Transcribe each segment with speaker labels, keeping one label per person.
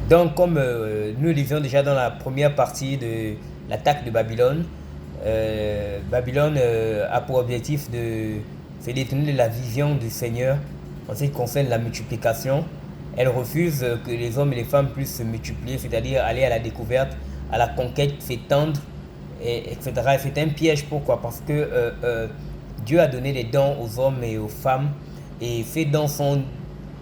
Speaker 1: Donc, comme nous le disions déjà dans la première partie de l'attaque de Babylone, Babylone a pour objectif de se détourner de la vision du Seigneur en ce qui concerne la multiplication. Elle refuse que les hommes et les femmes puissent se multiplier, c'est-à-dire aller à la découverte, à la conquête, s'étendre, etc. Et c'est un piège. Pourquoi? Parce que Dieu a donné des dons aux hommes et aux femmes, et ces dons sont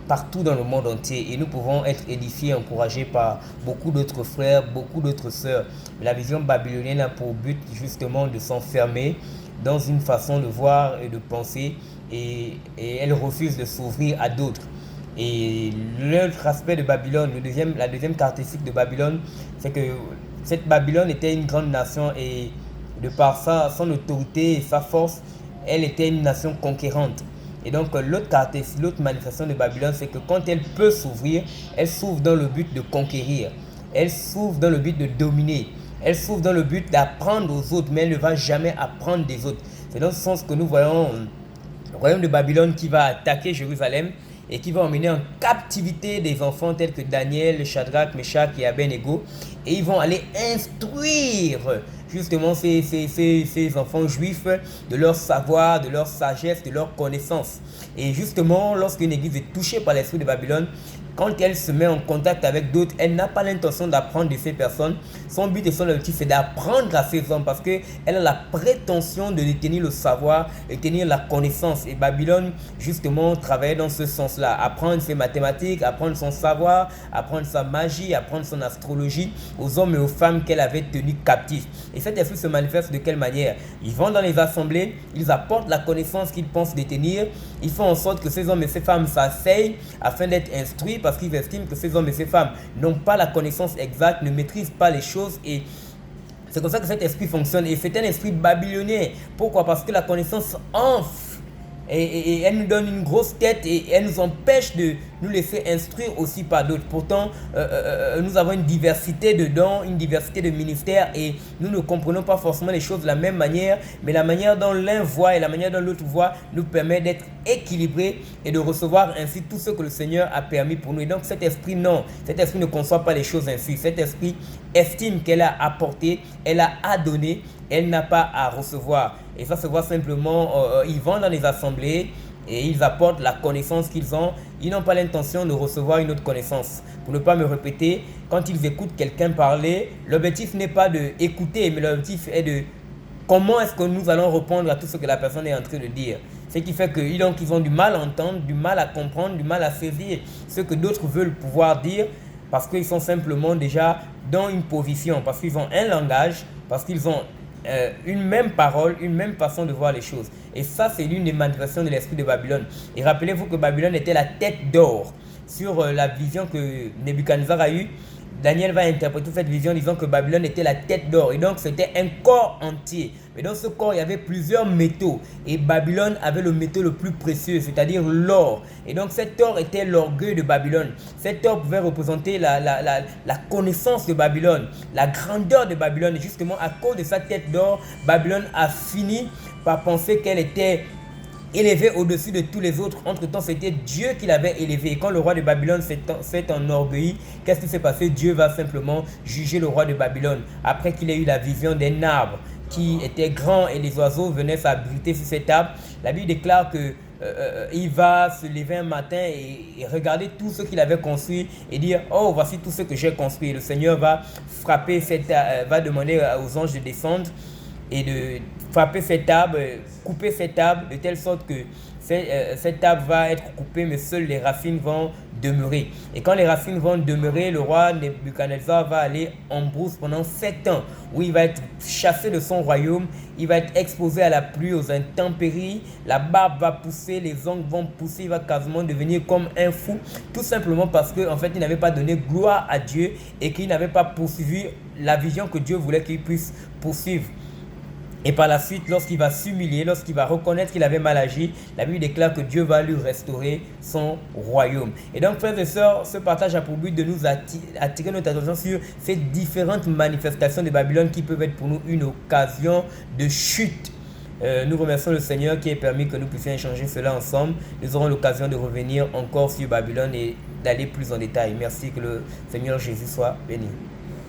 Speaker 1: partout dans le monde entier, et nous pouvons être édifiés, encouragés par beaucoup d'autres frères, beaucoup d'autres sœurs. La vision babylonienne a pour but justement de s'enfermer dans une façon de voir et de penser, et elle refuse de s'ouvrir à d'autres. Et l'autre aspect de Babylone, la deuxième caractéristique de Babylone, c'est que cette Babylone était une grande nation, et de par son autorité et sa force, elle était une nation conquérante. Et donc l'autre manifestation de Babylone, c'est que quand elle peut s'ouvrir, elle s'ouvre dans le but de conquérir. Elle s'ouvre dans le but de dominer. Elle s'ouvre dans le but d'apprendre aux autres, mais elle ne va jamais apprendre des autres. C'est dans ce sens que nous voyons le royaume de Babylone qui va attaquer Jérusalem et qui va emmener en captivité des enfants tels que Daniel, Shadrach, Meshach et Abednego. Et ils vont aller instruire justement ces enfants juifs de leur savoir, de leur sagesse, de leur connaissance. Et justement, lorsqu'une église est touchée par l'esprit de Babylone, quand elle se met en contact avec d'autres, elle n'a pas l'intention d'apprendre de ces personnes. Son but et son objectif, c'est d'apprendre à ces hommes, parce qu'elle a la prétention de détenir le savoir, de détenir la connaissance. Et Babylone, justement, travaillait dans ce sens-là. Apprendre ses mathématiques, apprendre son savoir, apprendre sa magie, apprendre son astrologie aux hommes et aux femmes qu'elle avait tenus captifs. Et cet esprit se manifeste de quelle manière? Ils vont dans les assemblées, ils apportent la connaissance qu'ils pensent détenir, ils font en sorte que ces hommes et ces femmes s'asseyent afin d'être instruits, parce qu'ils estiment que ces hommes et ces femmes n'ont pas la connaissance exacte, ne maîtrisent pas les choses, et c'est comme ça que cet esprit fonctionne. Et c'est un esprit babylonien. Pourquoi? Parce que la connaissance enfle. Et elle nous donne une grosse tête, et elle nous empêche de nous laisser instruire aussi par d'autres. Pourtant, nous avons une diversité de dons, une diversité de ministères, et nous ne comprenons pas forcément les choses de la même manière, mais la manière dont l'un voit et la manière dont l'autre voit nous permet d'être équilibrés et de recevoir ainsi tout ce que le Seigneur a permis pour nous. Et donc cet esprit, non, cet esprit ne conçoit pas les choses ainsi. Cet esprit estime qu'elle a apporté, elle a à donner, elle n'a pas à recevoir. Et ça se voit simplement, ils vont dans les assemblées et ils apportent la connaissance qu'ils ont. Ils n'ont pas l'intention de recevoir une autre connaissance. Pour ne pas me répéter, quand ils écoutent quelqu'un parler, l'objectif n'est pas d'écouter, mais l'objectif est de comment est-ce que nous allons répondre à tout ce que la personne est en train de dire. Ce qui fait qu'ils ont du mal à entendre, du mal à comprendre, du mal à saisir ce que d'autres veulent pouvoir dire, parce qu'ils sont simplement déjà dans une position, parce qu'ils ont un langage, parce qu'ils ont une même parole, une même façon de voir les choses. Et ça, c'est l'une des manifestations de l'esprit de Babylone. Et rappelez-vous que Babylone était la tête d'or. Sur la vision que Nebuchadnezzar a eue, Daniel va interpréter cette vision disant que Babylone était la tête d'or. Et donc, c'était un corps entier. Mais dans ce corps, il y avait plusieurs métaux. Et Babylone avait le métaux le plus précieux, c'est-à-dire l'or. Et donc, cet or était l'orgueil de Babylone. Cet or pouvait représenter la connaissance de Babylone, la grandeur de Babylone. Et justement, à cause de sa tête d'or, Babylone a fini par penser qu'elle était élevé au-dessus de tous les autres. Entre-temps, c'était Dieu qui l'avait élevé. Et quand le roi de Babylone s'est enorgueilli, qu'est-ce qui s'est passé? Dieu va simplement juger le roi de Babylone. Après qu'il ait eu la vision d'un arbre qui était grand et les oiseaux venaient s'abriter sur cet arbre, la Bible déclare que il va se lever un matin et regarder tout ce qu'il avait construit et dire: oh, voici tout ce que j'ai construit. Le Seigneur va frapper va demander aux anges de descendre et de frapper cet arbre, couper cet arbre de telle sorte que cet arbre va être coupé, mais seules les racines vont demeurer. Et quand les racines vont demeurer, le roi Nebuchadnezzar va aller en brousse pendant 7 ans, où il va être chassé de son royaume, il va être exposé à la pluie, aux intempéries, la barbe va pousser, les ongles vont pousser, il va quasiment devenir comme un fou, tout simplement parce qu'en fait il n'avait pas donné gloire à Dieu et qu'il n'avait pas poursuivi la vision que Dieu voulait qu'il puisse poursuivre. Et par la suite, lorsqu'il va s'humilier, lorsqu'il va reconnaître qu'il avait mal agi, la Bible déclare que Dieu va lui restaurer son royaume. Et donc, frères et sœurs, ce partage a pour but de nous attirer notre attention sur ces différentes manifestations de Babylone qui peuvent être pour nous une occasion de chute. Nous remercions le Seigneur qui a permis que nous puissions échanger cela ensemble. Nous aurons l'occasion de revenir encore sur Babylone et d'aller plus en détail. Merci, que le Seigneur Jésus soit béni.